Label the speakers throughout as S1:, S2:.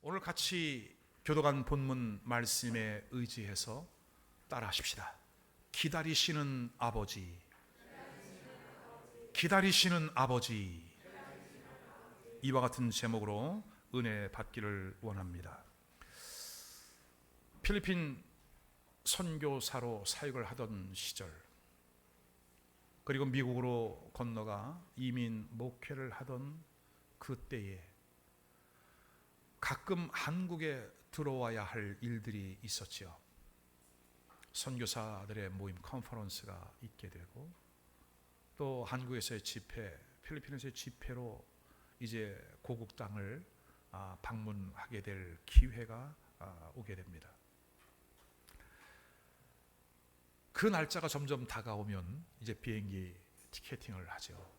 S1: 오늘 같이 교도관 본문 말씀에 의지해서 따라하십시다. 기다리시는 아버지, 기다리시는 아버지. 이와 같은 제목으로 은혜 받기를 원합니다. 필리핀 선교사로 사역을 하던 시절, 그리고 미국으로 건너가 이민 목회를 하던 그때에 가끔 한국에 들어와야 할 일들이 있었지요. 선교사들의 모임 컨퍼런스가 있게 되고, 또 한국에서의 집회, 필리핀에서의 집회로 이제 고국 땅을 방문하게 될 기회가 오게 됩니다. 그 날짜가 점점 다가오면 이제 비행기 티켓팅을 하죠.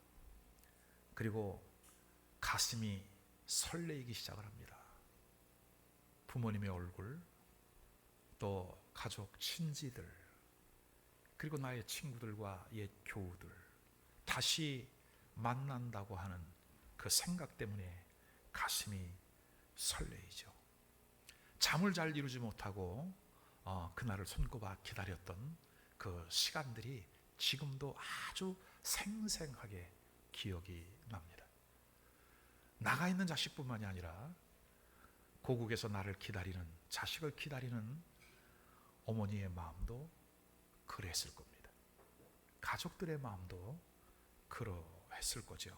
S1: 그리고 가슴이 설레이기 시작을 합니다. 부모님의 얼굴, 또 가족, 친지들, 그리고 나의 친구들과 옛 교우들 다시 만난다고 하는 그 생각 때문에 가슴이 설레이죠. 잠을 잘 이루지 못하고 그날을 손꼽아 기다렸던 그 시간들이 지금도 아주 생생하게 기억이 납니다. 나가 있는 자식뿐만이 아니라 고국에서 나를 기다리는, 자식을 기다리는 어머니의 마음도 그랬을 겁니다. 가족들의 마음도 그러했을 거죠.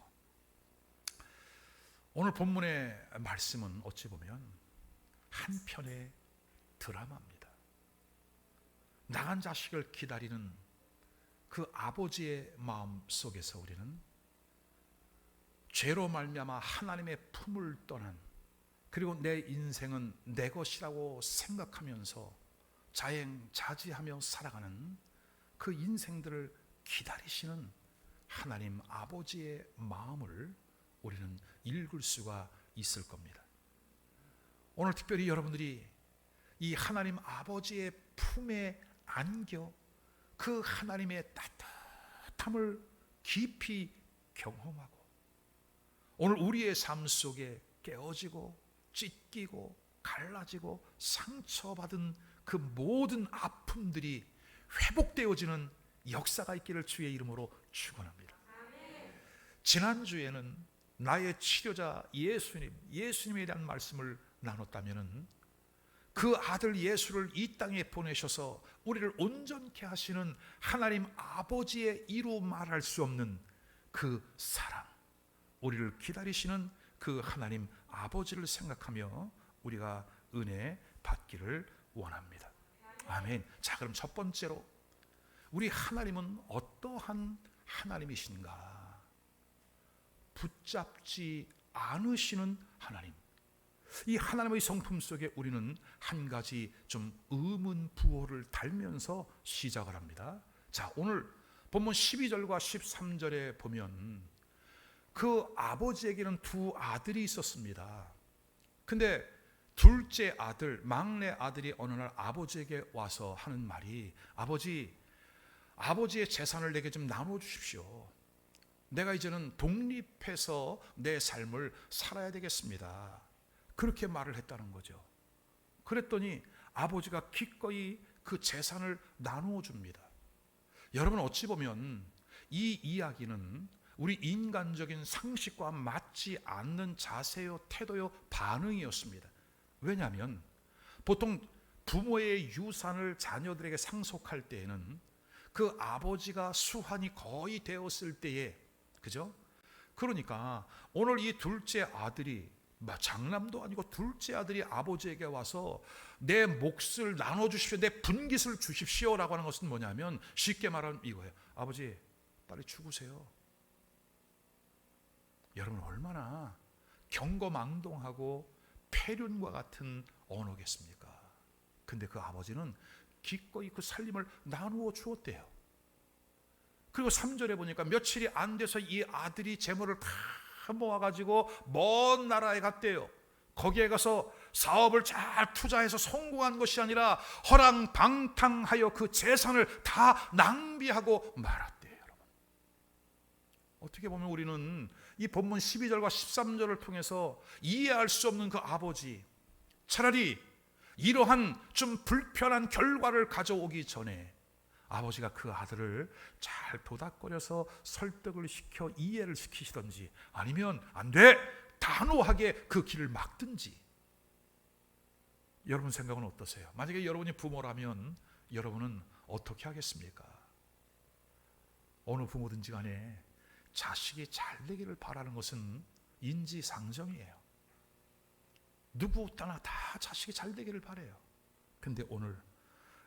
S1: 오늘 본문의 말씀은 어찌 보면 한 편의 드라마입니다. 나간 자식을 기다리는 그 아버지의 마음 속에서 우리는 죄로 말미암아 하나님의 품을 떠난, 그리고 내 인생은 내 것이라고 생각하면서 자행자지하며 살아가는 그 인생들을 기다리시는 하나님 아버지의 마음을 우리는 읽을 수가 있을 겁니다. 오늘 특별히 여러분들이 이 하나님 아버지의 품에 안겨 그 하나님의 따뜻함을 깊이 경험하고, 오늘 우리의 삶 속에 깨어지고 찢기고 갈라지고 상처받은 그 모든 아픔들이 회복되어지는 역사가 있기를 주의 이름으로 축원합니다. 지난주에는 나의 치료자 예수님에 대한 말씀을 나눴다면, 그 아들 예수를 이 땅에 보내셔서 우리를 온전케 하시는 하나님 아버지의 이루 말할 수 없는 그 사랑, 우리를 기다리시는 그 하나님 아버지를 생각하며 우리가 은혜 받기를 원합니다. 아멘. 자, 그럼 첫 번째로 우리 하나님은 어떠한 하나님이신가? 붙잡지 않으시는 하나님. 이 하나님의 성품 속에 우리는 한 가지 좀 의문부호를 달면서 시작을 합니다. 자, 오늘 본문 12절과 13절에 보면 그 아버지에게는 두 아들이 있었습니다. 근데 둘째 아들, 막내 아들이 어느 날 아버지에게 와서 하는 말이, 아버지의 재산을 내게 좀 나눠주십시오. 내가 이제는 독립해서 내 삶을 살아야 되겠습니다. 그렇게 말을 했다는 거죠. 그랬더니 아버지가 기꺼이 그 재산을 나누어 줍니다. 여러분, 어찌 보면 이 이야기는 우리 인간적인 상식과 맞지 않는 자세요, 태도요, 반응이었습니다. 왜냐하면 보통 부모의 유산을 자녀들에게 상속할 때에는 그 아버지가 수환이 거의 되었을 때에, 그죠? 그러니까 오늘 이 둘째 아들이, 장남도 아니고 둘째 아들이 아버지에게 와서 내 몫을 나눠주십시오, 내 분깃을 주십시오라고 하는 것은 뭐냐면, 쉽게 말하면 이거예요. 아버지, 빨리 죽으세요. 여러분, 얼마나 경거망동하고 폐륜과 같은 언어겠습니까? 근데 그 아버지는 기꺼이 그 살림을 나누어 주었대요. 그리고 3절에 보니까 며칠이 안 돼서 이 아들이 재물을 다 모아가지고 먼 나라에 갔대요. 거기에 가서 사업을 잘 투자해서 성공한 것이 아니라 허랑방탕하여 그 재산을 다 낭비하고 말았대요. 여러분, 어떻게 보면 우리는 이 본문 12절과 13절을 통해서 이해할 수 없는 그 아버지, 차라리 이러한 좀 불편한 결과를 가져오기 전에 아버지가 그 아들을 잘 도닥거려서 설득을 시켜 이해를 시키시든지, 아니면 안 돼! 단호하게 그 길을 막든지. 여러분 생각은 어떠세요? 만약에 여러분이 부모라면 여러분은 어떻게 하겠습니까? 어느 부모든지 간에 자식이 잘 되기를 바라는 것은 인지상정이에요. 누구 따나 다 자식이 잘 되기를 바라요. 근데 오늘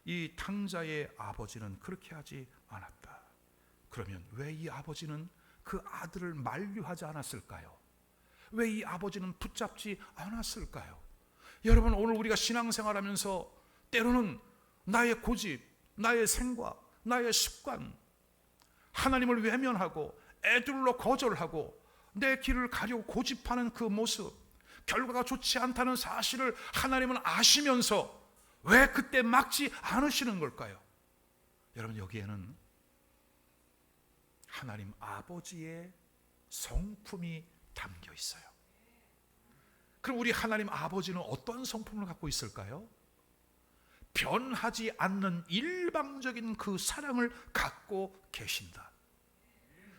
S1: 이 탕자의 아버지는 그렇게 하지 않았다. 그러면 왜 이 아버지는 그 아들을 만류하지 않았을까요? 왜 이 아버지는 붙잡지 않았을까요? 여러분, 오늘 우리가 신앙생활하면서 때로는 나의 고집, 나의 생각, 나의 습관, 하나님을 외면하고 애둘러 거절하고 내 길을 가려고 고집하는 그 모습, 결과가 좋지 않다는 사실을 하나님은 아시면서 왜 그때 막지 않으시는 걸까요? 여러분, 여기에는 하나님 아버지의 성품이 담겨 있어요. 그럼 우리 하나님 아버지는 어떤 성품을 갖고 있을까요? 변하지 않는 일방적인 그 사랑을 갖고 계신다.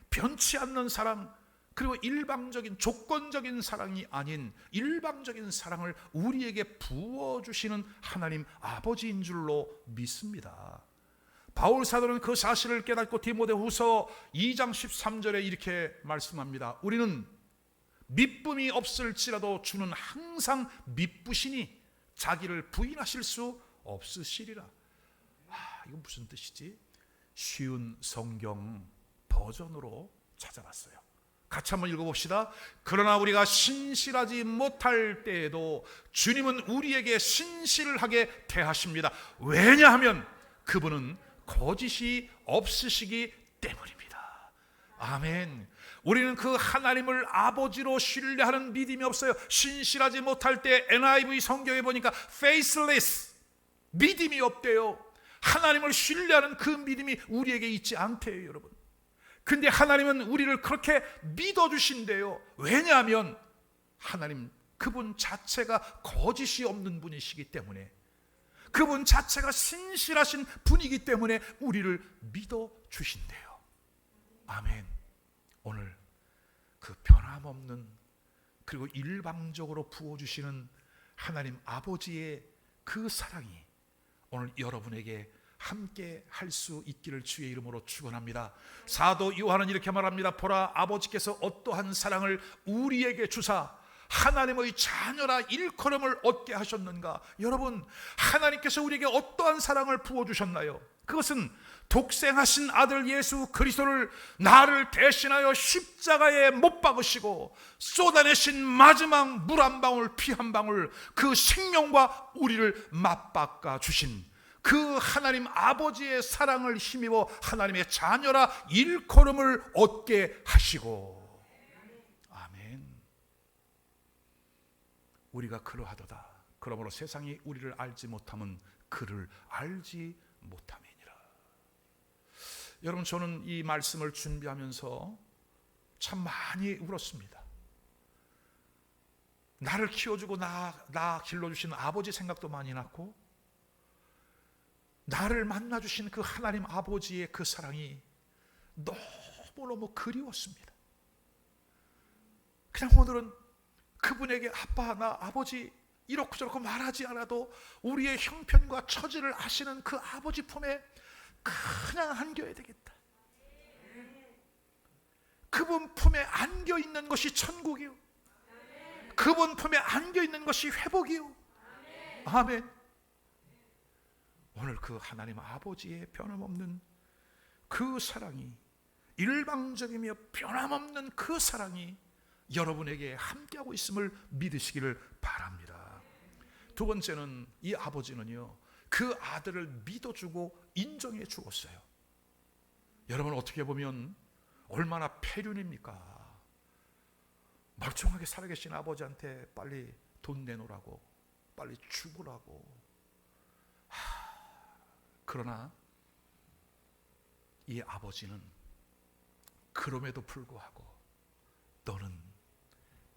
S1: 변치 않는 사랑, 그리고 일방적인 조건적인 사랑이 아닌 일방적인 사랑을 우리에게 부어주시는 하나님 아버지인 줄로 믿습니다. 바울 사도는 그 사실을 깨닫고 디모데후서 2장 13절에 이렇게 말씀합니다. 우리는 미쁨이 없을지라도 주는 항상 미쁘시니 자기를 부인하실 수 없으시리라. 이건 무슨 뜻이지? 쉬운 성경 버전으로 찾아봤어요. 같이 한번 읽어봅시다. 그러나 우리가 신실하지 못할 때에도 주님은 우리에게 신실하게 대하십니다. 왜냐하면 그분은 거짓이 없으시기 때문입니다. 아멘. 우리는 그 하나님을 아버지로 신뢰하는 믿음이 없어요. 신실하지 못할 때 NIV 성경에 보니까 faithless, 믿음이 없대요. 하나님을 신뢰하는 그 믿음이 우리에게 있지 않대요, 여러분. 근데 하나님은 우리를 그렇게 믿어주신대요. 왜냐하면 하나님 그분 자체가 거짓이 없는 분이시기 때문에, 그분 자체가 신실하신 분이기 때문에 우리를 믿어주신대요. 아멘. 오늘 그 변함없는 그리고 일방적으로 부어주시는 하나님 아버지의 그 사랑이 오늘 여러분에게 함께 할 수 있기를 주의 이름으로 축원합니다. 사도 요한은 이렇게 말합니다. 보라, 아버지께서 어떠한 사랑을 우리에게 주사 하나님의 자녀라 일컬음을 얻게 하셨는가. 여러분, 하나님께서 우리에게 어떠한 사랑을 부어주셨나요? 그것은 독생하신 아들 예수 그리스도를 나를 대신하여 십자가에 못 박으시고 쏟아내신 마지막 물 한 방울 피 한 방울, 그 생명과 우리를 맞바꿔 주신 그 하나님 아버지의 사랑을 힘입어 하나님의 자녀라 일컬음을 얻게 하시고. 아멘. 우리가 그러하도다. 그러므로 세상이 우리를 알지 못함은 그를 알지 못함이니라. 여러분, 저는 이 말씀을 준비하면서 참 많이 울었습니다. 나를 키워주고 나 길러주신 아버지 생각도 많이 났고, 나를 만나주신 그 하나님 아버지의 그 사랑이 너무너무 그리웠습니다. 그냥 오늘은 그분에게 아빠, 나 아버지 이렇고 저렇고 말하지 않아도 우리의 형편과 처지를 아시는 그 아버지 품에 그냥 안겨야 되겠다. 그분 품에 안겨 있는 것이 천국이요, 그분 품에 안겨 있는 것이 회복이요. 아멘. 오늘 그 하나님 아버지의 변함없는 그 사랑이, 일방적이며 변함없는 그 사랑이 여러분에게 함께하고 있음을 믿으시기를 바랍니다. 두 번째는 이 아버지는요, 그 아들을 믿어주고 인정해 주었어요. 여러분, 어떻게 보면 얼마나 폐륜입니까? 멀쩡하게 살아계신 아버지한테 빨리 돈 내놓으라고, 빨리 죽으라고. 그러나 이 아버지는 그럼에도 불구하고 너는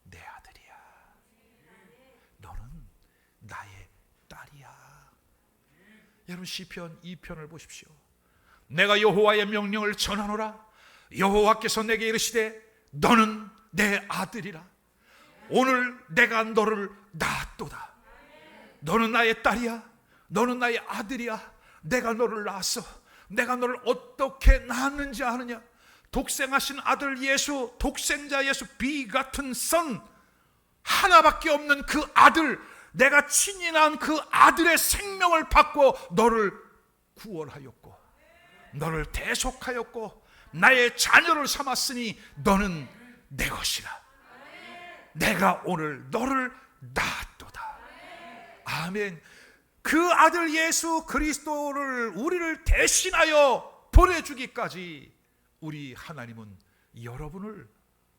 S1: 내 아들이야, 너는 나의 여러분 시편 2편을 보십시오. 내가 여호와의 명령을 전하노라. 여호와께서 내게 이르시되 너는 내 아들이라. 오늘 내가 너를 낳았도다. 너는 나의 딸이야. 너는 나의 아들이야. 내가 너를 낳았어. 내가 너를 어떻게 낳았는지 아느냐? 독생하신 아들 예수, 독생자 예수, 비같은 선, 하나밖에 없는 그 아들, 내가 친히 낳은 그 아들의 생명을 받고 너를 구원하였고 너를 대속하였고 나의 자녀를 삼았으니 너는 내 것이라. 내가 오늘 너를 낳았도다. 아멘. 그 아들 예수 그리스도를 우리를 대신하여 보내주기까지 우리 하나님은 여러분을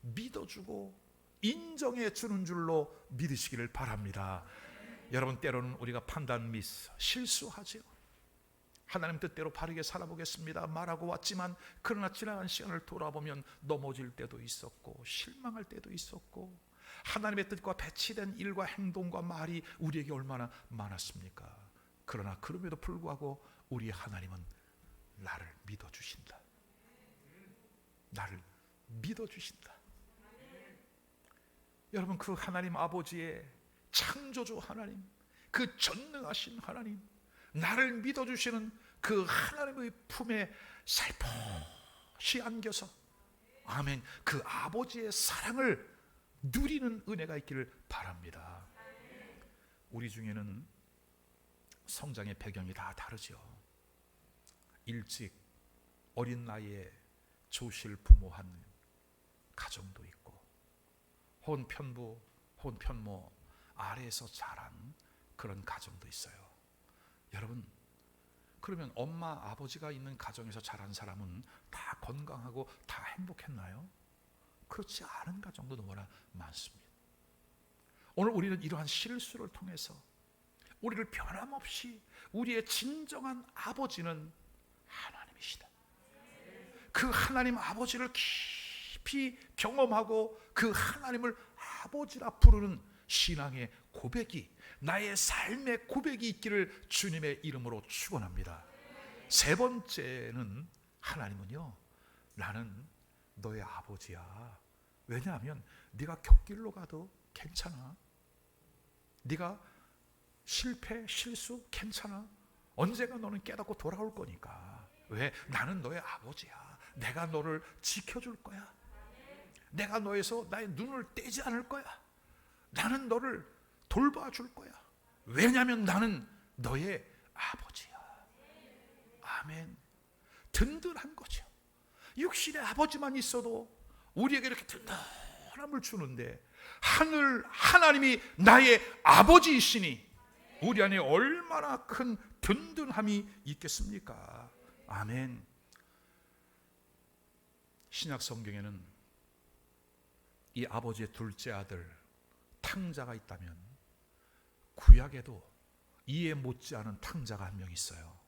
S1: 믿어주고 인정해 주는 줄로 믿으시기를 바랍니다. 여러분, 때로는 우리가 판단 미스, 실수하죠. 하나님 뜻대로 바르게 살아보겠습니다 말하고 왔지만 그러나 지나간 시간을 돌아보면 넘어질 때도 있었고 실망할 때도 있었고 하나님의 뜻과 배치된 일과 행동과 말이 우리에게 얼마나 많았습니까? 그러나 그럼에도 불구하고 우리 하나님은 나를 믿어주신다. 나를 믿어주신다. 여러분, 그 하나님 아버지의 창조주 하나님, 그 전능하신 하나님, 나를 믿어주시는 그 하나님의 품에 살포시 안겨서 아멘, 그 아버지의 사랑을 누리는 은혜가 있기를 바랍니다. 우리 중에는 성장의 배경이 다 다르죠. 일찍 어린 나이에 조실 부모한 가정도 있고 혼편부, 혼편모 아래에서 자란 그런 가정도 있어요. 여러분, 그러면 엄마, 아버지가 있는 가정에서 자란 사람은 다 건강하고 다 행복했나요? 그렇지 않은 가정도 너무나 많습니다. 오늘 우리는 이러한 실수를 통해서 우리를 변함없이 우리의 진정한 아버지는 하나님이시다. 그 하나님 아버지를 깊이 경험하고 그 하나님을 아버지라 부르는 신앙의 고백이, 나의 삶의 고백이 있기를 주님의 이름으로 축원합니다. 세 번째는 하나님은요, 나는 너의 아버지야. 왜냐하면 네가 곁길로 가도 괜찮아. 네가 실패, 실수 괜찮아. 언제가 너는 깨닫고 돌아올 거니까. 왜? 나는 너의 아버지야. 내가 너를 지켜줄 거야. 내가 너에서 나의 눈을 떼지 않을 거야. 나는 너를 돌봐줄 거야. 왜냐하면 나는 너의 아버지야. 아멘. 든든한 거죠. 육신의 아버지만 있어도 우리에게 이렇게 든든함을 주는데 하늘 하나님이 나의 아버지이시니 우리 안에 얼마나 큰 든든함이 있겠습니까? 아멘. 신약 성경에는 이 아버지의 둘째 아들 탕자가 있다면 구약에도 이에 못지않은 탕자가 한 명 있어요.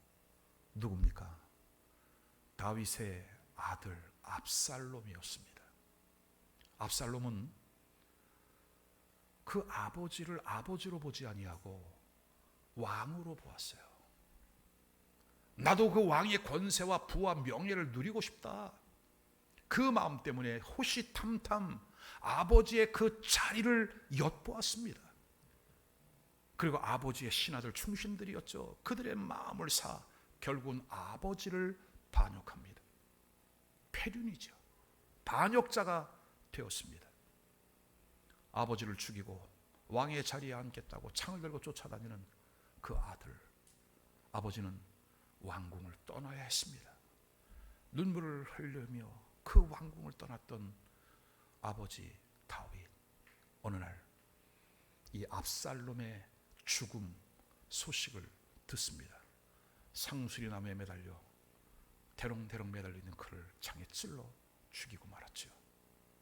S1: 누굽니까? 다윗의 아들 압살롬이었습니다. 압살롬은 그 아버지를 아버지로 보지 아니하고 왕으로 보았어요. 나도 그 왕의 권세와 부와 명예를 누리고 싶다. 그 마음 때문에 호시탐탐 아버지의 그 자리를 엿보았습니다. 그리고 아버지의 신하들 충신들이었죠. 그들의 마음을 사 결국은 아버지를 반역합니다. 패륜이죠. 반역자가 되었습니다. 아버지를 죽이고 왕의 자리에 앉겠다고 창을 들고 쫓아다니는 그 아들, 아버지는 왕궁을 떠나야 했습니다. 눈물을 흘리며 그 왕궁을 떠났던 아버지 다윗, 어느 날 이 압살롬의 죽음 소식을 듣습니다. 상수리나무에 매달려 대롱대롱 매달려 있는 그를 창에 찔러 죽이고 말았죠.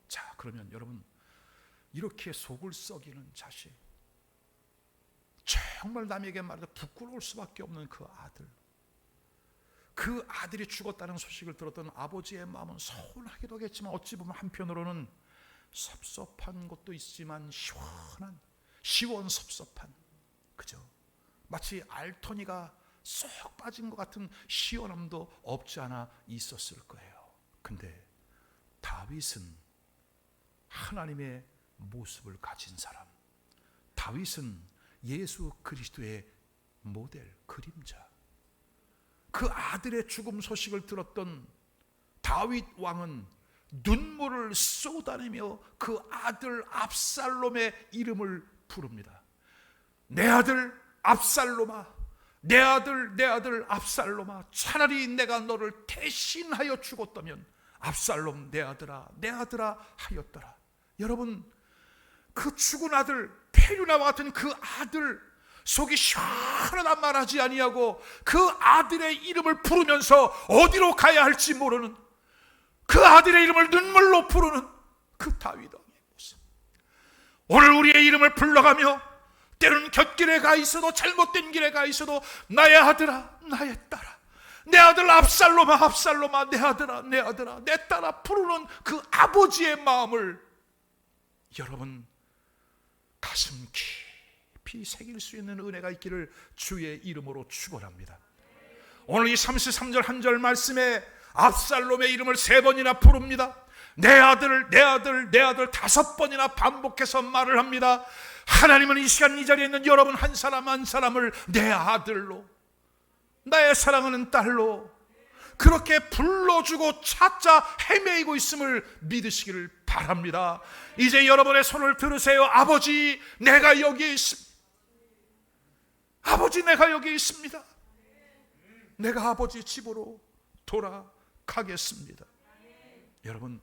S1: 자, 그러면 여러분, 이렇게 속을 썩이는 자식, 정말 남에게 말해도 부끄러울 수밖에 없는 그 아들, 그 아들이 죽었다는 소식을 들었던 아버지의 마음은 서운하기도 하겠지만 어찌 보면 한편으로는 섭섭한 것도 있지만 시원섭섭한, 그죠? 마치 알토니가 쏙 빠진 것 같은 시원함도 없지 않아 있었을 거예요. 근데 다윗은 하나님의 모습을 가진 사람, 다윗은 예수 그리스도의 모델, 그림자. 그 아들의 죽음 소식을 들었던 다윗 왕은 눈물을 쏟아내며 그 아들 압살롬의 이름을 부릅니다. 내 아들 압살롬아, 내 아들 압살롬아, 차라리 내가 너를 대신하여 죽었다면 압살롬 내 아들아 하였더라. 여러분, 그 죽은 아들, 페류나와 같은 그 아들, 속이 시원하다 말하지 아니하고 그 아들의 이름을 부르면서 어디로 가야 할지 모르는, 그 아들의 이름을 눈물로 부르는 그 다윗 왕의 모습. 오늘 우리의 이름을 불러가며 때로는 곁길에 가 있어도, 잘못된 길에 가 있어도 나의 아들아, 나의 딸아, 내 아들 압살롬아, 내 아들아, 내 딸아 부르는 그 아버지의 마음을 여러분 가슴 깊이 새길 수 있는 은혜가 있기를 주의 이름으로 축원합니다. 오늘 이 33절 한 절 말씀에 압살롬의 이름을 3번이나 부릅니다. 내 아들 5번이나 반복해서 말을 합니다. 하나님은 이 시간 이 자리에 있는 여러분 한 사람 한 사람을 내 아들로, 나의 사랑하는 딸로 그렇게 불러주고 찾자 헤매이고 있음을 믿으시기를 바랍니다. 이제 여러분의 손을 들으세요. 아버지, 내가 여기에 있습니다. 아버지, 내가 여기 있습니다. 내가 아버지 집으로 돌아가겠습니다. 여러분,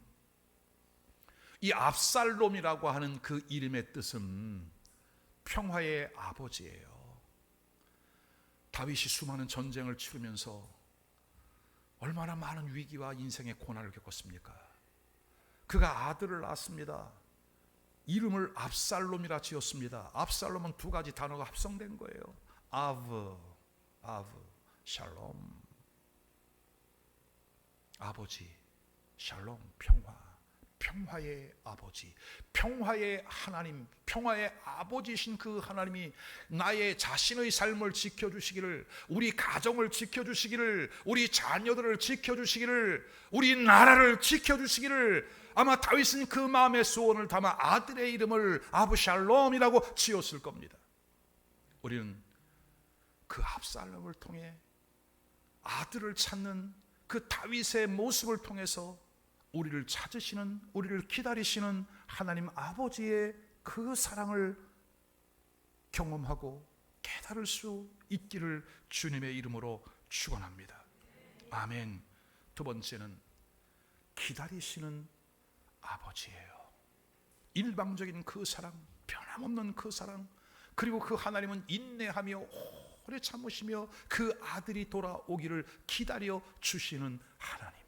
S1: 이 압살롬이라고 하는 그 이름의 뜻은 평화의 아버지예요. 다윗이 수많은 전쟁을 치르면서 얼마나 많은 위기와 인생의 고난을 겪었습니까? 그가 아들을 낳았습니다. 이름을 압살롬이라 지었습니다. 압살롬은 2가지 단어가 합성된 거예요. 아브, 샬롬. 아버지, 샬롬, 평화의 아버지, 평화의 하나님, 평화의 아버지이신 그 하나님이 나의 자신의 삶을 지켜주시기를, 우리 가정을 지켜주시기를, 우리 자녀들을 지켜주시기를, 우리 나라를 지켜주시기를, 아마 다윗은 그 마음의 소원을 담아 아들의 이름을 아브샬롬이라고 지었을 겁니다. 우리는 그 압살롬을 통해 아들을 찾는 그 다윗의 모습을 통해서 우리를 찾으시는, 우리를 기다리시는 하나님 아버지의 그 사랑을 경험하고 깨달을 수 있기를 주님의 이름으로 축원합니다. 아멘. 2번째는 기다리시는 아버지예요. 일방적인 그 사랑, 변함없는 그 사랑, 그리고 그 하나님은 인내하며 오래 참으시며 그 아들이 돌아오기를 기다려 주시는 하나님.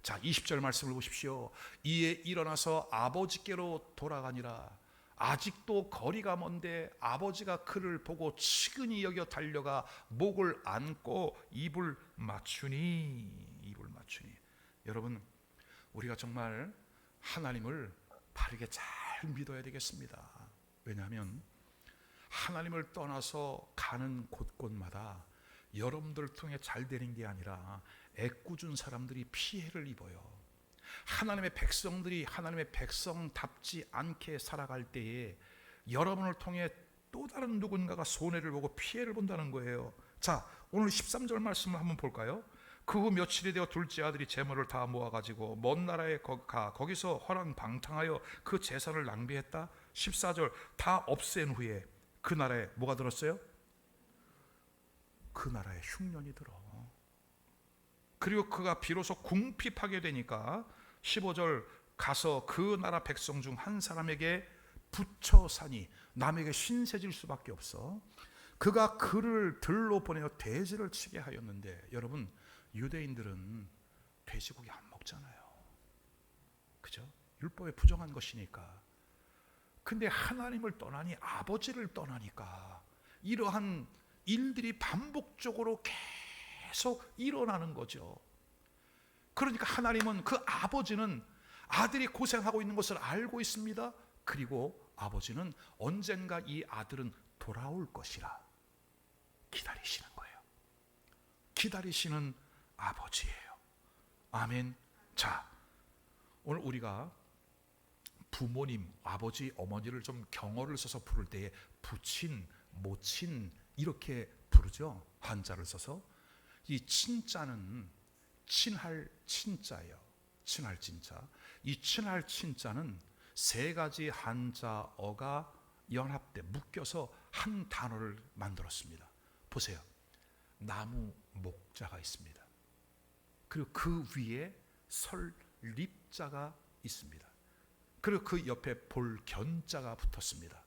S1: 자, 20절 말씀을 보십시오. 이에 일어나서 아버지께로 돌아가니라. 아직도 거리가 먼데 아버지가 그를 보고 측은히 여겨 달려가 목을 안고 입을 맞추니. 여러분, 우리가 정말 하나님을 바르게 잘 믿어야 되겠습니다. 왜냐하면 하나님을 떠나서 가는 곳곳마다 여러분들 통해 잘 되는 게 아니라 애꿎은 사람들이 피해를 입어요. 하나님의 백성들이 하나님의 백성답지 않게 살아갈 때에 여러분을 통해 또 다른 누군가가 손해를 보고 피해를 본다는 거예요. 자, 오늘 13절 말씀을 한번 볼까요? 그 후 며칠이 되어 둘째 아들이 재물을 다 모아가지고 먼 나라에 가 거기서 허랑방탕하여 그 재산을 낭비했다. 14절 다 없앤 후에 그 나라에 뭐가 들었어요? 그 나라에 흉년이 들어. 그리고 그가 비로소 궁핍하게 되니까 15절 가서 그 나라 백성 중 한 사람에게 붙여 사니, 남에게 신세질 수밖에 없어. 그가 그를 들로 보내어 돼지를 치게 하였는데, 여러분, 유대인들은 돼지고기 안 먹잖아요. 그죠? 율법에 부정한 것이니까. 근데 하나님을 떠나니, 아버지를 떠나니까 이러한 일들이 반복적으로 계속 일어나는 거죠. 그러니까 하나님은, 그 아버지는 아들이 고생하고 있는 것을 알고 있습니다. 그리고 아버지는 언젠가 이 아들은 돌아올 것이라 기다리시는 거예요. 기다리시는 아버지예요. 아멘. 자, 오늘 우리가 부모님, 아버지, 어머니를 좀 경어를 써서 부를 때에 부친, 모친 이렇게 부르죠. 한자를 써서. 이 친자는 친할 친자예요. 친할 친자. 이 친할 친자는 세 가지 한자어가 연합돼 묶여서 한 단어를 만들었습니다. 보세요. 나무 목자가 있습니다. 그리고 그 위에 설립자가 있습니다. 그리고 그 옆에 볼견자가 붙었습니다.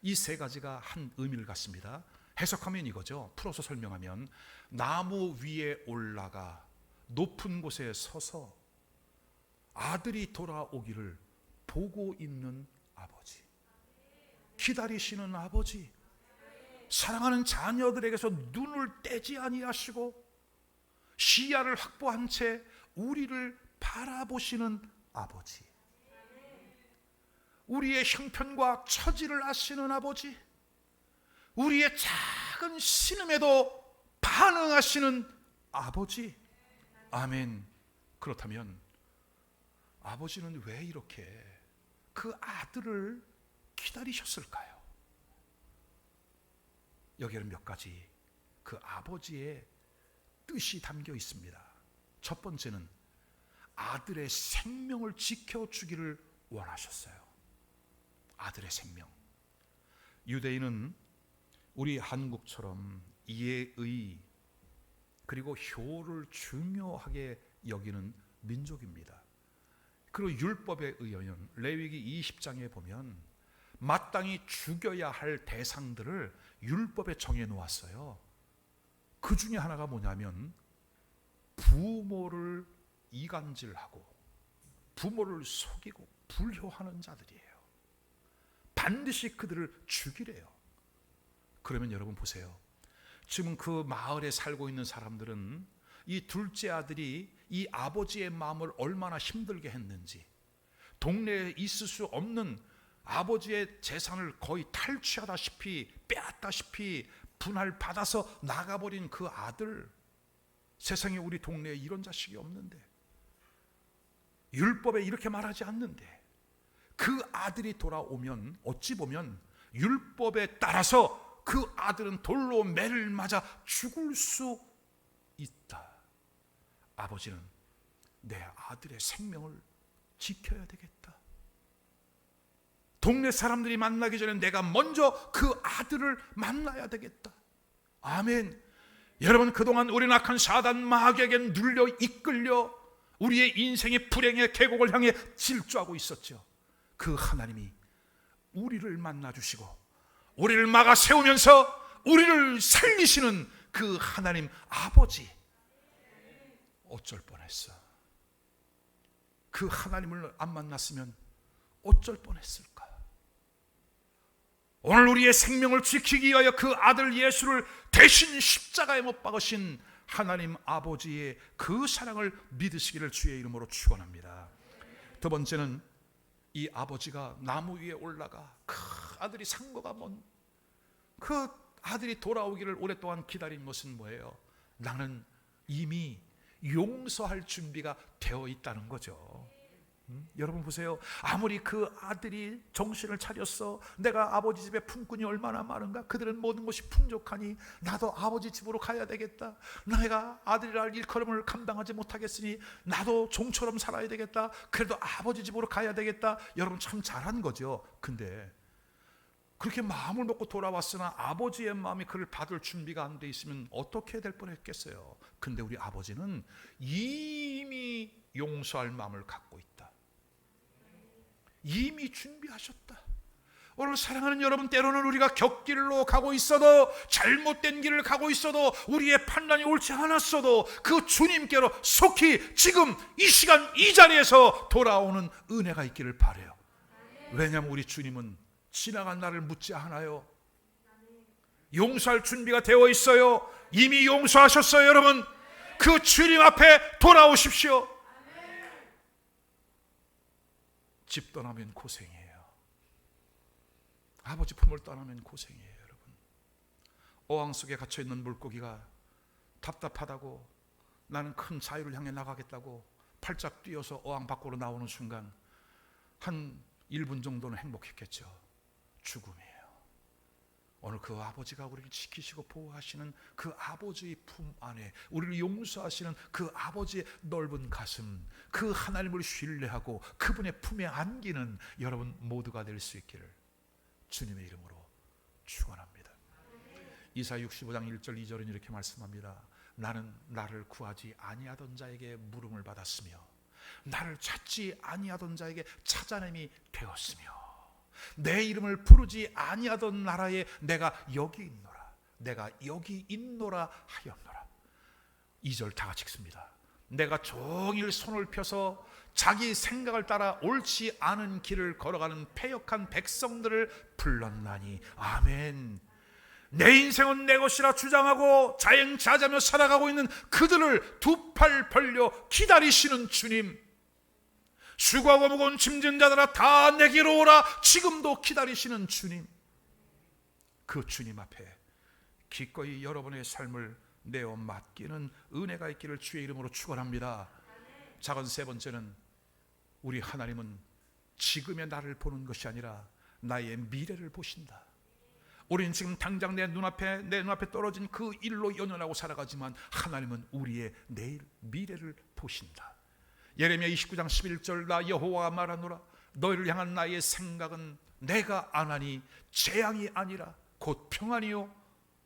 S1: 이 세 가지가 한 의미를 갖습니다. 해석하면 이거죠. 풀어서 설명하면 나무 위에 올라가 높은 곳에 서서 아들이 돌아오기를 보고 있는 아버지, 기다리시는 아버지, 사랑하는 자녀들에게서 눈을 떼지 아니하시고 시야를 확보한 채 우리를 바라보시는 아버지, 우리의 형편과 처지를 아시는 아버지, 우리의 작은 신음에도 반응하시는 아버지. 아멘. 그렇다면 아버지는 왜 이렇게 그 아들을 기다리셨을까요? 여기에는 몇 가지 그 아버지의 뜻이 담겨 있습니다. 첫 번째는 아들의 생명을 지켜주기를 원하셨어요. 아들의 생명. 유대인은 우리 한국처럼 예의 그리고 효를 중요하게 여기는 민족입니다. 그리고 율법에 의하면 레위기 20장에 보면 마땅히 죽여야 할 대상들을 율법에 정해 놓았어요. 그 중에 하나가 뭐냐면 부모를 이간질하고 부모를 속이고 불효하는 자들이에요. 반드시 그들을 죽이래요. 그러면 여러분 보세요. 지금 그 마을에 살고 있는 사람들은 이 둘째 아들이 이 아버지의 마음을 얼마나 힘들게 했는지, 동네에 있을 수 없는 아버지의 재산을 거의 탈취하다시피 빼앗다시피 분할 받아서 나가버린 그 아들, 세상에 우리 동네에 이런 자식이 없는데, 율법에 이렇게 말하지 않는데 그 아들이 돌아오면 어찌 보면 율법에 따라서 그 아들은 돌로 매를 맞아 죽을 수 있다. 아버지는 내 아들의 생명을 지켜야 되겠다. 동네 사람들이 만나기 전에 내가 먼저 그 아들을 만나야 되겠다. 아멘. 여러분, 그동안 우리는 악한 사단 마귀에게 눌려 이끌려 우리의 인생의 불행의 계곡을 향해 질주하고 있었죠. 그 하나님이 우리를 만나주시고 우리를 막아 세우면서 우리를 살리시는 그 하나님 아버지, 어쩔 뻔했어. 그 하나님을 안 만났으면 어쩔 뻔했을까? 오늘 우리의 생명을 지키기 위하여 그 아들 예수를 대신 십자가에 못 박으신 하나님 아버지의 그 사랑을 믿으시기를 주의 이름으로 축원합니다. 두 번째는 이 아버지가 나무 위에 올라가 그 아들이 상고가 먼 그 아들이 돌아오기를 오랫동안 기다린 것은 뭐예요? 나는 이미 용서할 준비가 되어 있다는 거죠. 여러분 보세요. 아무리 그 아들이 정신을 차렸어, 내가 아버지 집에 품꾼이 얼마나 많은가, 그들은 모든 것이 풍족하니 나도 아버지 집으로 가야 되겠다, 내가 아들이랄 일컬음을 감당하지 못하겠으니 나도 종처럼 살아야 되겠다, 그래도 아버지 집으로 가야 되겠다. 여러분 참 잘한 거죠. 근데 그렇게 마음을 먹고 돌아왔으나 아버지의 마음이 그를 받을 준비가 안 돼 있으면 어떻게 될 뻔했겠어요. 근데 우리 아버지는 이미 용서할 마음을 갖고 있다. 이미 준비하셨다. 오늘 사랑하는 여러분, 때로는 우리가 곁길로 가고 있어도, 잘못된 길을 가고 있어도, 우리의 판단이 옳지 않았어도 그 주님께로 속히 지금 이 시간 이 자리에서 돌아오는 은혜가 있기를 바라요. 왜냐하면 우리 주님은 지나간 날을 묻지 않아요. 용서할 준비가 되어 있어요. 이미 용서하셨어요. 여러분, 그 주님 앞에 돌아오십시오. 집 떠나면 고생이에요. 아버지 품을 떠나면 고생이에요. 여러분, 어항 속에 갇혀있는 물고기가 답답하다고 나는 큰 자유를 향해 나가겠다고 팔짝 뛰어서 어항 밖으로 나오는 순간 한 1분 정도는 행복했겠죠. 죽음이에요. 오늘 그 아버지가 우리를 지키시고 보호하시는 그 아버지의 품 안에, 우리를 용서하시는 그 아버지의 넓은 가슴, 그 하나님을 신뢰하고 그분의 품에 안기는 여러분 모두가 될 수 있기를 주님의 이름으로 축원합니다. 이사야 65장 1절 2절은 이렇게 말씀합니다. 나는 나를 구하지 아니하던 자에게 물음을 받았으며 나를 찾지 아니하던 자에게 찾아냄이 되었으며 내 이름을 부르지 아니하던 나라에 내가 여기 있노라, 내가 여기 있노라 하였노라. 2절 다 같이 읽습니다. 내가 종일 손을 펴서 자기 생각을 따라 옳지 않은 길을 걸어가는 패역한 백성들을 불렀나니. 아멘. 내 인생은 내 것이라 주장하고 자행자자며 살아가고 있는 그들을 두 팔 벌려 기다리시는 주님, 수고하고 무거운 짐진 자들아 다 내게로 오라. 지금도 기다리시는 주님, 그 주님 앞에 기꺼이 여러분의 삶을 내어 맡기는 은혜가 있기를 주의 이름으로 축원합니다. 작은 세 번째는, 우리 하나님은 지금의 나를 보는 것이 아니라 나의 미래를 보신다. 우리는 지금 당장 내 눈앞에 떨어진 그 일로 연연하고 살아가지만 하나님은 우리의 내일 미래를 보신다. 예레미야 29장 11절 나 여호와가 말하노라 너희를 향한 나의 생각은 내가 안하니 재앙이 아니라 곧 평안이요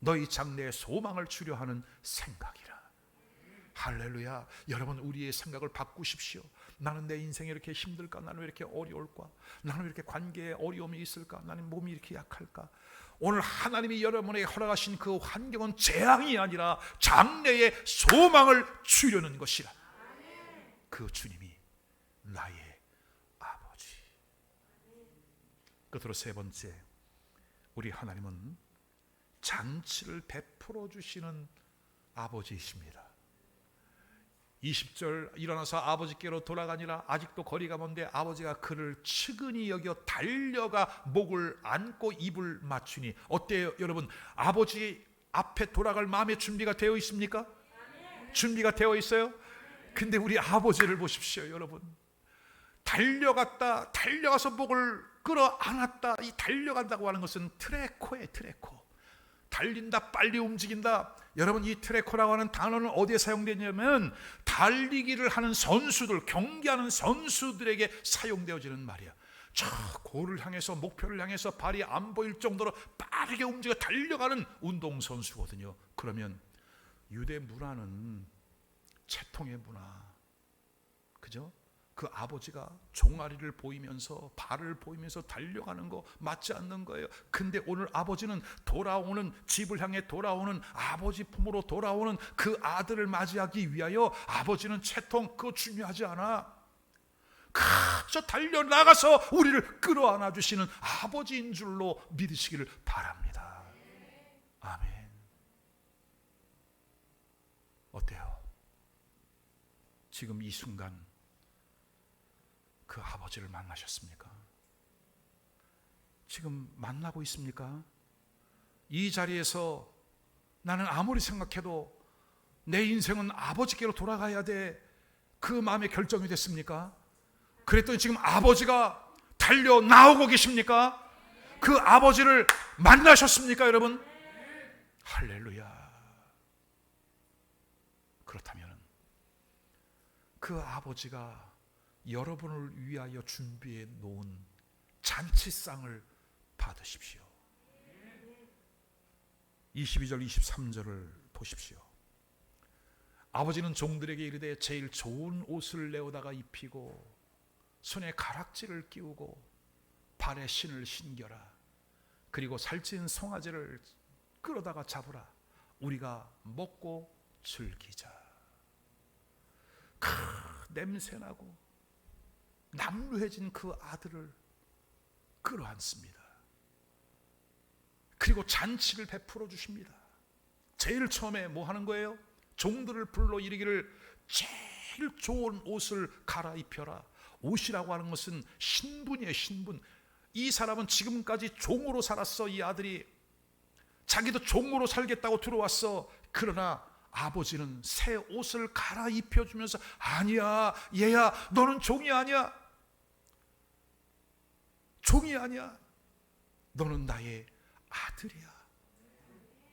S1: 너희 장래에 소망을 주려 하는 생각이라. 할렐루야. 여러분, 우리의 생각을 바꾸십시오. 나는 내 인생이 이렇게 힘들까? 나는 왜 이렇게 어려울까? 나는 왜 이렇게 관계에 어려움이 있을까? 나는 몸이 이렇게 약할까? 오늘 하나님이 여러분에게 허락하신 그 환경은 재앙이 아니라 장래의 소망을 주려는 것이라. 그 주님이 나의 아버지. 끝으로 세 번째, 우리 하나님은 잔치를 베풀어 주시는 아버지이십니다. 20절 일어나서 아버지께로 돌아가니라. 아직도 거리가 먼데 아버지가 그를 측은히 여겨 달려가 목을 안고 입을 맞추니. 어때요 여러분? 아버지 앞에 돌아갈 마음의 준비가 되어 있습니까? 준비가 되어 있어요? 근데 우리 아버지를 보십시오 여러분. 달려가서 목을 끌어안았다. 이 달려간다고 하는 것은 트레코예요. 트레코. 달린다, 빨리 움직인다. 여러분, 이 트레코라고 하는 단어는 어디에 사용되냐면 달리기를 하는 선수들, 경기하는 선수들에게 사용되어지는 말이야. 저 골을 향해서, 목표를 향해서 발이 안 보일 정도로 빠르게 움직여 달려가는 운동선수거든요. 그러면 유대 문화는 채통의 문화, 그죠? 그 아버지가 종아리를 보이면서, 발을 보이면서 달려가는 거 맞지 않는 거예요. 근데 오늘 아버지는 돌아오는, 집을 향해 돌아오는, 아버지 품으로 돌아오는 그 아들을 맞이하기 위하여 아버지는 채통 그거 중요하지 않아. 그저 달려나가서 우리를 끌어안아 주시는 아버지인 줄로 믿으시기를 바랍니다. 아멘. 어때요? 지금 이 순간 그 아버지를 만나셨습니까? 지금 만나고 있습니까? 이 자리에서 나는 아무리 생각해도 내 인생은 아버지께로 돌아가야 돼, 그 마음의 결정이 됐습니까? 그랬더니 지금 아버지가 달려 나오고 계십니까? 그 아버지를 만나셨습니까 여러분? 할렐루야. 그렇다면 그 아버지가 여러분을 위하여 준비해 놓은 잔치상을 받으십시오. 22절 23절을 보십시오. 아버지는 종들에게 이르되 제일 좋은 옷을 내어다가 입히고 손에 가락지를 끼우고 발에 신을 신겨라. 그리고 살찐 송아지를 끌어다가 잡으라. 우리가 먹고 즐기자. 냄새나고 남루해진 그 아들을 끌어안습니다. 그리고 잔치를 베풀어 주십니다. 제일 처음에 뭐 하는 거예요? 종들을 불러 이르기를 제일 좋은 옷을 갈아입혀라. 옷이라고 하는 것은 신분이에요. 신분. 이 사람은 지금까지 종으로 살았어. 이 아들이 자기도 종으로 살겠다고 들어왔어. 그러나 아버지는 새 옷을 갈아입혀주면서 아니야, 얘야, 너는 종이 아니야. 종이 아니야. 너는 나의 아들이야.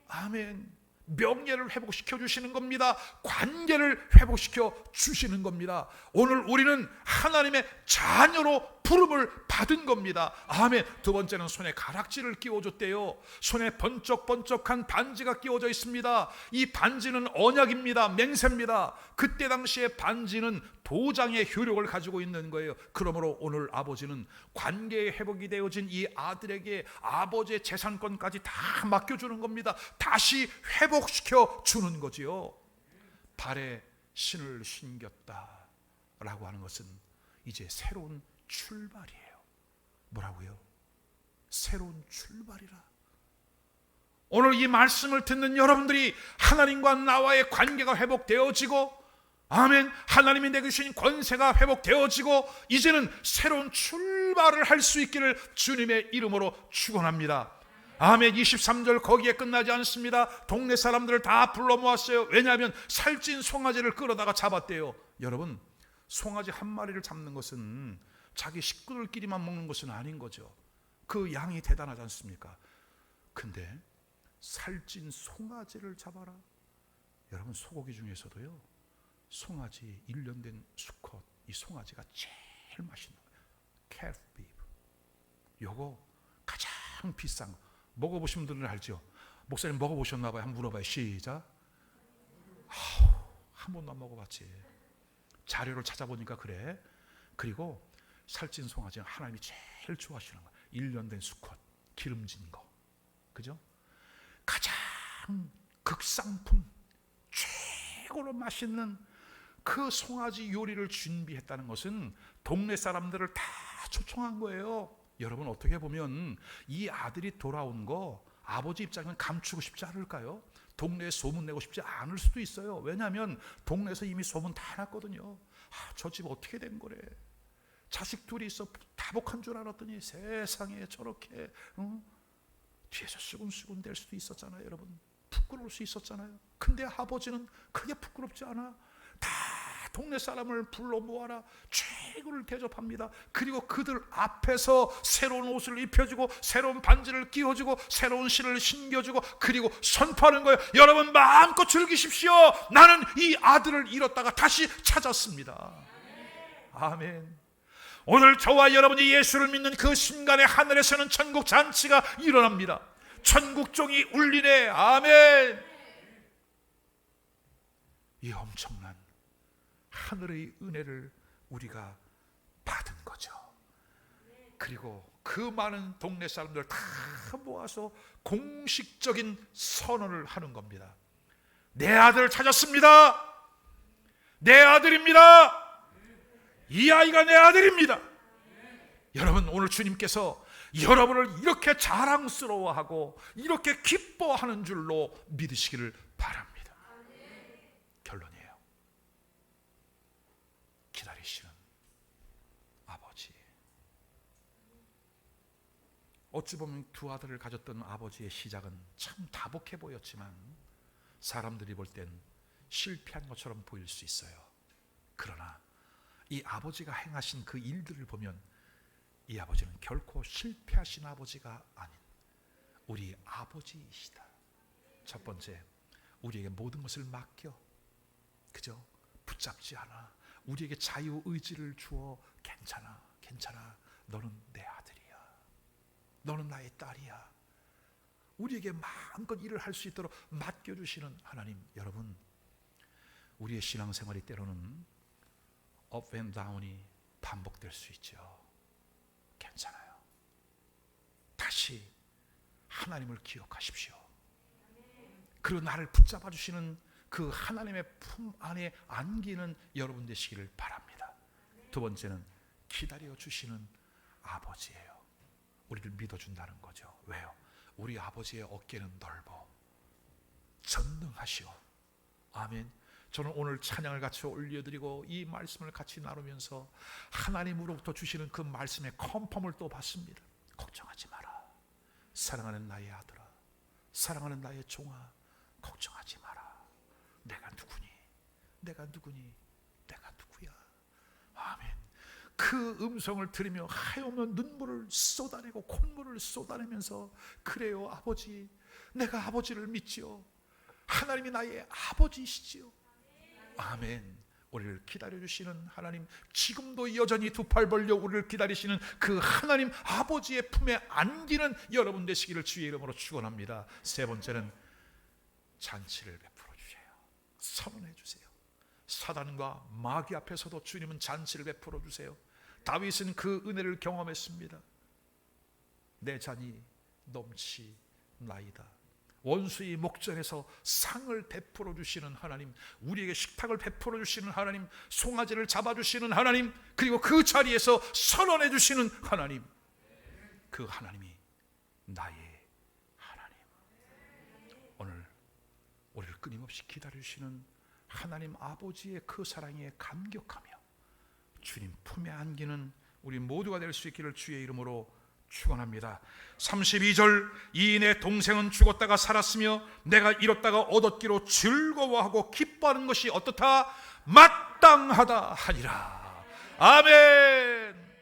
S1: 아멘. 명예를 회복시켜 주시는 겁니다. 관계를 회복시켜 주시는 겁니다. 오늘 우리는 하나님의 자녀로 부름을 받은 겁니다. 아멘. 두 번째는 손에 가락지를 끼워줬대요. 손에 번쩍번쩍한 반지가 끼워져 있습니다. 이 반지는 언약입니다. 맹세입니다. 그때 당시에 반지는 도장의 효력을 가지고 있는 거예요. 그러므로 오늘 아버지는 관계의 회복이 되어진 이 아들에게 아버지의 재산권까지 다 맡겨주는 겁니다. 다시 회복시켜 주는 거지요. 발에 신을 신겼다 라고 하는 것은 이제 새로운 출발이에요. 뭐라고요? 새로운 출발이라. 오늘 이 말씀을 듣는 여러분들이 하나님과 나와의 관계가 회복되어지고, 아멘, 하나님이 내게 주신 권세가 회복되어지고 이제는 새로운 출발을 할 수 있기를 주님의 이름으로 축원합니다. 아멘. 23절 거기에 끝나지 않습니다. 동네 사람들을 다 불러 모았어요. 왜냐하면 살찐 송아지를 끌어다가 잡았대요. 여러분, 송아지 한 마리를 잡는 것은 자기 식구들끼리만 먹는 것은 아닌 거죠. 그 양이 대단하지 않습니까? 근데 살찐 송아지를 잡아라. 여러분, 소고기 중에서도요, 송아지 1년 된 수컷, 이 송아지가 제일 맛있는 거예요. calf beef. 요거 가장 비싼 거. 먹어보신 분들은 알죠? 목사님 먹어보셨나 봐요. 한번 물어봐요. 시작. 한 번도 안 먹어봤지. 자료를 찾아보니까 그래. 그리고 살찐 송아지는 하나님이 제일 좋아하시는 거야. 1년 된 수컷, 기름진 거. 그죠? 가장 극상품, 최고로 맛있는 그 송아지 요리를 준비했다는 것은 동네 사람들을 다 초청한 거예요. 여러분, 어떻게 보면 이 아들이 돌아온 거 아버지 입장에는 감추고 싶지 않을까요? 동네에 소문내고 싶지 않을 수도 있어요. 왜냐하면 동네에서 이미 소문 다 났거든요. 저 집 어떻게 된 거래. 자식 둘이 있어 다복한 줄 알았더니 세상에 저렇게 뒤에서 수군수군 될 수도 있었잖아요. 여러분, 부끄러울 수 있었잖아요. 근데 아버지는 그게 부끄럽지 않아. 다 동네 사람을 불러 모아라. 최고를 대접합니다. 그리고 그들 앞에서 새로운 옷을 입혀주고 새로운 반지를 끼워주고 새로운 신을 신겨주고 그리고 선포하는 거예요. 여러분, 마음껏 즐기십시오. 나는 이 아들을 잃었다가 다시 찾았습니다. 아멘. 오늘 저와 여러분이 예수를 믿는 그 순간에 하늘에서는 천국 잔치가 일어납니다. 천국종이 울리네. 아멘. 이 엄청난 하늘의 은혜를 우리가 받은 거죠. 그리고 그 많은 동네 사람들 다 모아서 공식적인 선언을 하는 겁니다. 내 아들을 찾았습니다. 내 아들입니다. 이 아이가 내 아들입니다. 여러분, 오늘 주님께서 여러분을 이렇게 자랑스러워하고 이렇게 기뻐하는 줄로 믿으시기를 바랍니다. 결론이에요. 기다리시는 아버지. 어찌 보면 두 아들을 가졌던 아버지의 시작은 참 다복해 보였지만 사람들이 볼 땐 실패한 것처럼 보일 수 있어요. 그러나 이 아버지가 행하신 그 일들을 보면 이 아버지는 결코 실패하신 아버지가 아닌 우리 아버지이시다. 첫 번째, 우리에게 모든 것을 맡겨. 그죠? 붙잡지 않아. 우리에게 자유의지를 주어. 괜찮아, 괜찮아. 너는 내 아들이야. 너는 나의 딸이야. 우리에게 마음껏 일을 할 수 있도록 맡겨주시는 하나님. 여러분, 우리의 신앙생활이 때로는 업 앤 다운이 반복될 수 있죠. 괜찮아요. 다시 하나님을 기억하십시오. 그리고 나를 붙잡아 주시는 그 하나님의 품 안에 안기는 여러분 되시기를 바랍니다. 두 번째는 기다려 주시는 아버지예요. 우리를 믿어준다는 거죠. 왜요? 우리 아버지의 어깨는 넓어 전능하시오. 아멘. 저는 오늘 찬양을 같이 올려드리고 이 말씀을 같이 나누면서 하나님으로부터 주시는 그 말씀의 컨펌을 또 받습니다. 걱정하지 마라. 사랑하는 나의 아들아, 사랑하는 나의 종아, 걱정하지 마라. 내가 누구니? 내가 누구니? 내가 누구야? 아멘. 그 음성을 들으며 하염없는 눈물을 쏟아내고 콧물을 쏟아내면서, 그래요 아버지, 내가 아버지를 믿지요. 하나님이 나의 아버지이시지요. 아멘. 우리를 기다려주시는 하나님, 지금도 여전히 두 팔 벌려 우리를 기다리시는 그 하나님 아버지의 품에 안기는 여러분 되시기를 주의 이름으로 축원합니다. 세 번째는 잔치를 베풀어 주세요. 선언해 주세요. 사단과 마귀 앞에서도 주님은 잔치를 베풀어 주세요. 다윗은 그 은혜를 경험했습니다. 내 잔이 넘치나이다. 원수의 목전에서 상을 베풀어 주시는 하나님, 우리에게 식탁을 베풀어 주시는 하나님, 송아지를 잡아주시는 하나님, 그리고 그 자리에서 선언해 주시는 하나님, 그 하나님이 나의 하나님. 오늘 우리를 끊임없이 기다려주시는 하나님 아버지의 그 사랑에 감격하며 주님 품에 안기는 우리 모두가 될 수 있기를 주의 이름으로 축원합니다. 32절, 이인의 동생은 죽었다가 살았으며 내가 잃었다가 얻었기로 즐거워하고 기뻐하는 것이 어떻다? 마땅하다 하니라. 아멘.